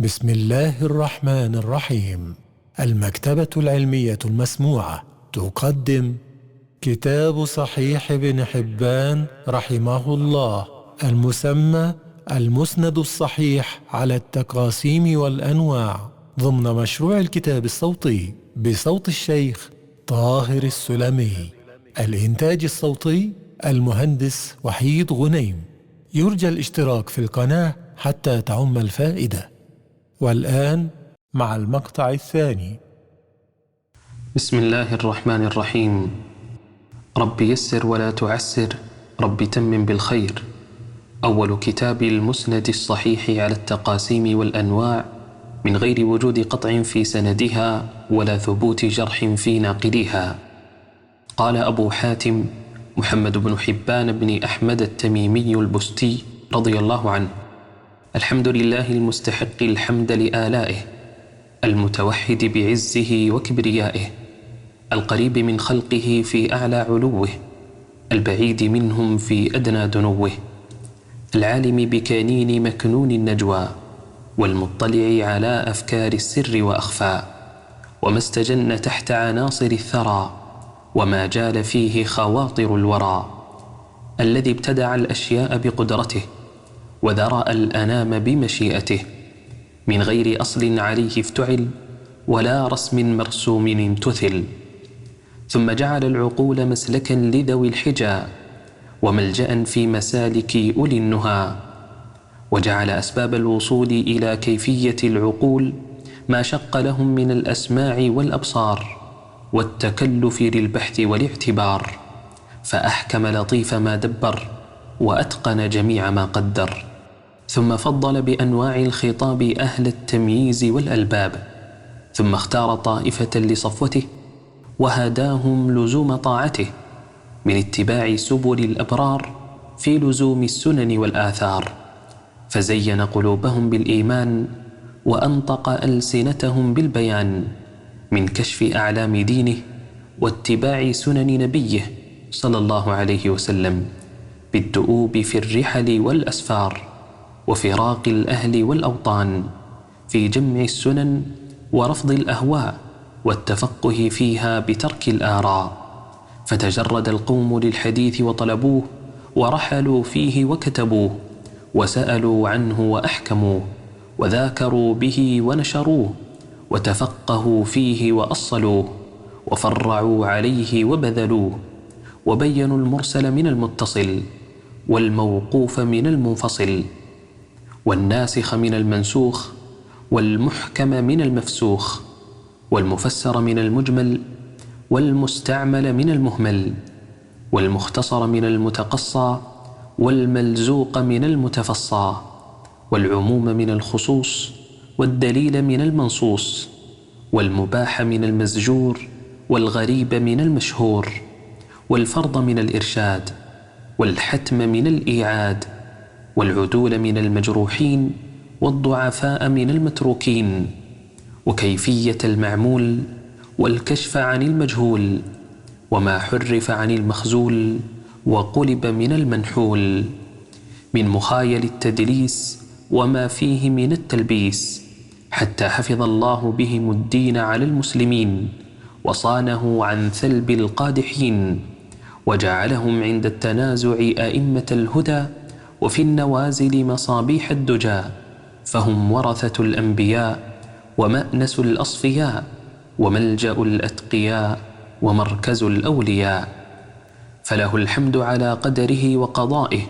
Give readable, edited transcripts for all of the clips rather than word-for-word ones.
بسم الله الرحمن الرحيم. المكتبة العلمية المسموعة تقدم كتاب صحيح ابن حبان رحمه الله، المسمى المسند الصحيح على التقاسيم والأنواع، ضمن مشروع الكتاب الصوتي بصوت الشيخ طاهر السلمي. الإنتاج الصوتي المهندس وحيد غنيم. يرجى الاشتراك في القناة حتى تعم الفائدة. والآن مع المقطع الثاني. بسم الله الرحمن الرحيم. رب يسر ولا تعسر، رب تمم بالخير. أول كتاب المسند الصحيح على التقاسيم والأنواع، من غير وجود قطع في سندها ولا ثبوت جرح في ناقلها. قال أبو حاتم محمد بن حبان بن أحمد التميمي البستي رضي الله عنه: الحمد لله المستحق الحمد لآلائه، المتوحد بعزه وكبريائه، القريب من خلقه في أعلى علوه، البعيد منهم في أدنى دنوه، العالم بكنين مكنون النجوى، والمطلع على أفكار السر وأخفى، وما استجن تحت عناصر الثرى، وما جال فيه خواطر الورى، الذي ابتدع الأشياء بقدرته، وذرأ الأنام بمشيئته، من غير أصل عليه افتعل، ولا رسم مرسوم امتثل. ثم جعل العقول مسلكا لذوي الحجى، وملجأ في مسالك أولي النهى، وجعل أسباب الوصول إلى كيفية العقول ما شق لهم من الأسماع والأبصار والتكلف للبحث والاعتبار، فأحكم لطيف ما دبر، وأتقن جميع ما قدر. ثم فضل بأنواع الخطاب أهل التمييز والألباب، ثم اختار طائفة لصفوته، وهداهم لزوم طاعته، من اتباع سبل الأبرار في لزوم السنن والآثار، فزين قلوبهم بالإيمان، وأنطق ألسنتهم بالبيان، من كشف أعلام دينه واتباع سنن نبيه صلى الله عليه وسلم، بالدؤوب في الرحل والأسفار، وفراق الأهل والأوطان، في جمع السنن ورفض الأهواء، والتفقه فيها بترك الآراء. فتجرد القوم للحديث وطلبوه، ورحلوا فيه وكتبوه، وسألوا عنه وأحكموه، وذاكروا به ونشروه، وتفقهوا فيه وأصلوه، وفرعوا عليه وبذلوه، وبينوا المرسل من المتصل، والموقوف من المنفصل، والناسخ من المنسوخ، والمحكم من المفسوخ، والمفسر من المجمل، والمستعمل من المهمل، والمختصر من المتقصى، والملزوق من المتفصى، والعموم من الخصوص، والدليل من المنصوص، والمباح من المزجور، والغريب من المشهور، والفرض من الإرشاد، والحتم من الإيعاد، والعدول من المجروحين، والضعفاء من المتروكين، وكيفية المعمول، والكشف عن المجهول، وما حرف عن المخزول، وقلب من المنحول، من مخايل التدليس، وما فيه من التلبيس، حتى حفظ الله بهم الدين على المسلمين، وصانه عن ثلب القادحين، وجعلهم عند التنازع أئمة الهدى، وفي النوازل مصابيح الدجى، فهم ورثة الأنبياء، ومأنس الأصفياء، وملجأ الأتقياء، ومركز الأولياء. فله الحمد على قدره وقضائه،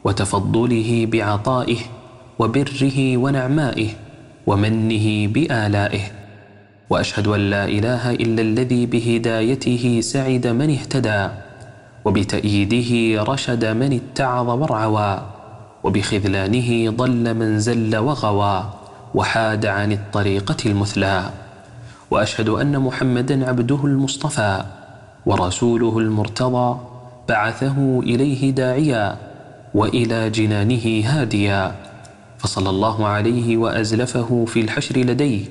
وتفضله بعطائه، وبره ونعمائه، ومنه بآلائه. وأشهد أن لا إله إلا الذي بهدايته سعد من اهتدى، وبتأييده رشد من اتعظ وارعوى، وبخذلانه ضل من زل وغوى، وحاد عن الطريقة المثلى. وأشهد أن محمدا عبده المصطفى، ورسوله المرتضى، بعثه إليه داعيا، وإلى جنانه هاديا، فصلى الله عليه وأزلفه في الحشر لديه،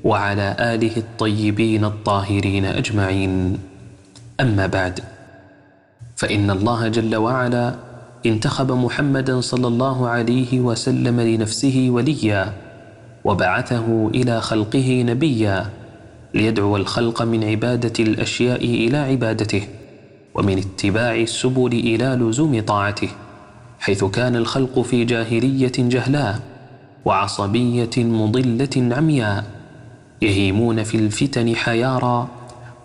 وعلى آله الطيبين الطاهرين أجمعين. أما بعد، فإن الله جل وعلا انتخب محمدا صلى الله عليه وسلم لنفسه وليا، وبعثه إلى خلقه نبيا ليدعو الخلق من عبادة الأشياء إلى عبادته، ومن اتباع السبل إلى لزوم طاعته، حيث كان الخلق في جاهلية جهلاء وعصبية مضلة عمياء، يهيمون في الفتن حيارى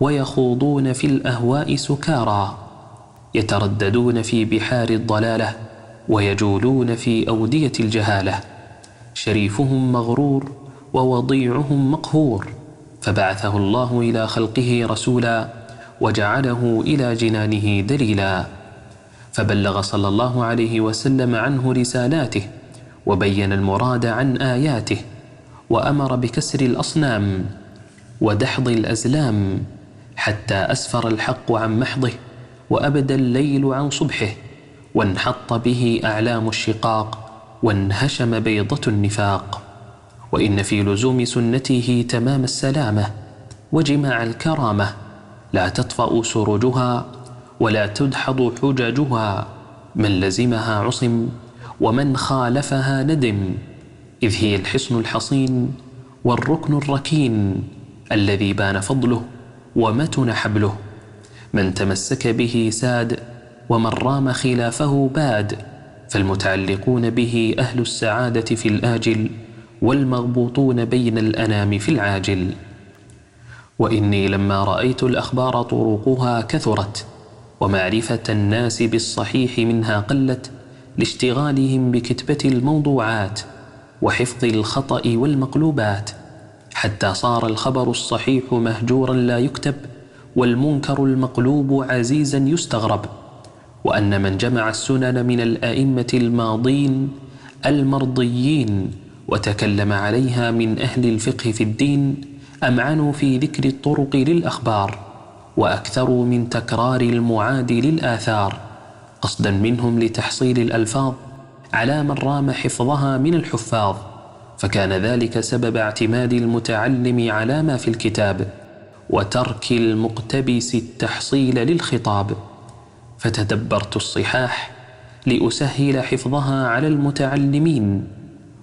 ويخوضون في الأهواء سكارى، يترددون في بحار الضلالة ويجولون في أودية الجهالة، شريفهم مغرور ووضيعهم مقهور، فبعثه الله إلى خلقه رسولا وجعله إلى جنانه دليلا، فبلغ صلى الله عليه وسلم عنه رسالاته، وبين المراد عن آياته، وأمر بكسر الأصنام ودحض الأزلام، حتى أسفر الحق عن محضه وأبدى الليل عن صبحه، وانحط به أعلام الشقاق وانهشم بيضة النفاق. وإن في لزوم سنته تمام السلامة وجماع الكرامة، لا تطفأ سرجها ولا تدحض حججها، من لزمها عصم ومن خالفها ندم، إذ هي الحصن الحصين والركن الركين الذي بان فضله ومتن حبله، من تمسك به ساد ومن رام خلافه باد، فالمتعلقون به أهل السعادة في الآجل والمغبوطون بين الأنام في العاجل. وإني لما رأيت الأخبار طرقها كثرت ومعرفة الناس بالصحيح منها قلت، لاشتغالهم بكتبة الموضوعات وحفظ الخطأ والمقلوبات، حتى صار الخبر الصحيح مهجورا لا يكتب، والمنكر المقلوب عزيزا يستغرب، وأن من جمع السنن من الأئمة الماضين المرضيين وتكلم عليها من أهل الفقه في الدين أمعنوا في ذكر الطرق للأخبار، وأكثروا من تكرار المعاد للآثار، قصدا منهم لتحصيل الألفاظ على من رام حفظها من الحفاظ، فكان ذلك سبب اعتماد المتعلم على ما في الكتاب، وترك المقتبس التحصيل للخطاب. فتدبرت الصحاح لأسهل حفظها على المتعلمين،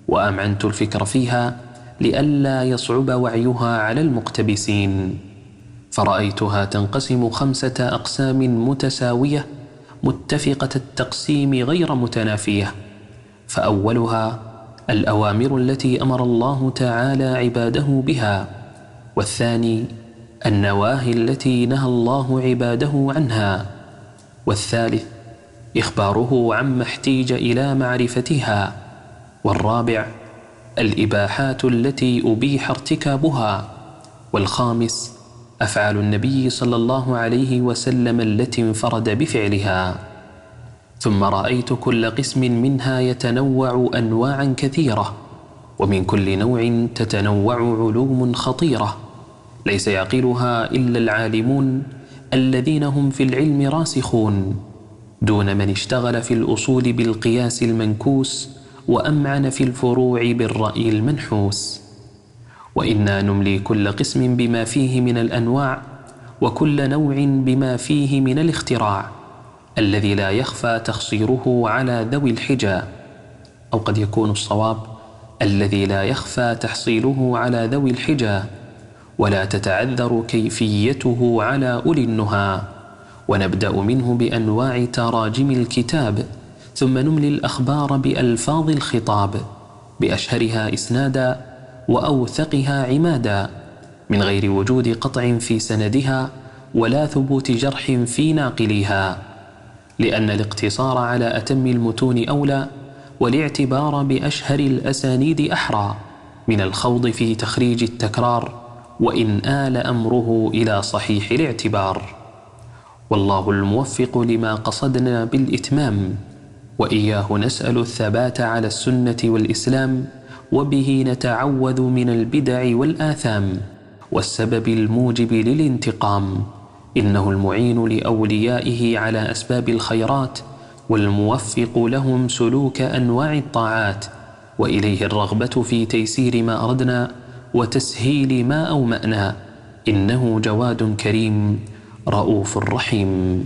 وأمعنت الفكر فيها لئلا يصعب وعيها على المقتبسين، فرأيتها تنقسم 5 أقسام متساوية متفقة التقسيم غير متنافية. فأولها الأوامر التي أمر الله تعالى عباده بها، والثاني النواهي التي نهى الله عباده عنها، والثالث إخباره عما احتيج إلى معرفتها، والرابع الإباحات التي أبيح ارتكابها، والخامس أفعال النبي صلى الله عليه وسلم التي انفرد بفعلها. ثم رأيت كل قسم منها يتنوع أنواعا كثيرة، ومن كل نوع تتنوع علوم خطيرة ليس يعقلها إلا العالمون الذين هم في العلم راسخون، دون من اشتغل في الأصول بالقياس المنكوس وأمعن في الفروع بالرأي المنحوس. وإنا نملي كل قسم بما فيه من الأنواع، وكل نوع بما فيه من الاختراع، الذي لا يخفى تخصيره على ذوي الحجى، أو قد يكون الصواب الذي لا يخفى تحصيله على ذوي الحجى، ولا تتعذر كيفيته على أولي النهى. ونبدأ منه بأنواع تراجم الكتاب، ثم نملي الأخبار بألفاظ الخطاب، بأشهرها إسنادا وأوثقها عمادا، من غير وجود قطع في سندها ولا ثبوت جرح في ناقليها، لأن الاقتصار على أتم المتون أولى، والاعتبار بأشهر الأسانيد أحرى من الخوض في تخريج التكرار، وإن آل أمره إلى صحيح الاعتبار. والله الموفق لما قصدنا بالإتمام، وإياه نسأل الثبات على السنة والإسلام، وبه نتعوذ من البدع والآثام والسبب الموجب للانتقام، إنه المعين لأوليائه على أسباب الخيرات، والموفق لهم سلوك أنواع الطاعات، وإليه الرغبة في تيسير ما أردنا وتسهيل ما أومأنا، إنه جواد كريم رؤوف رحيم.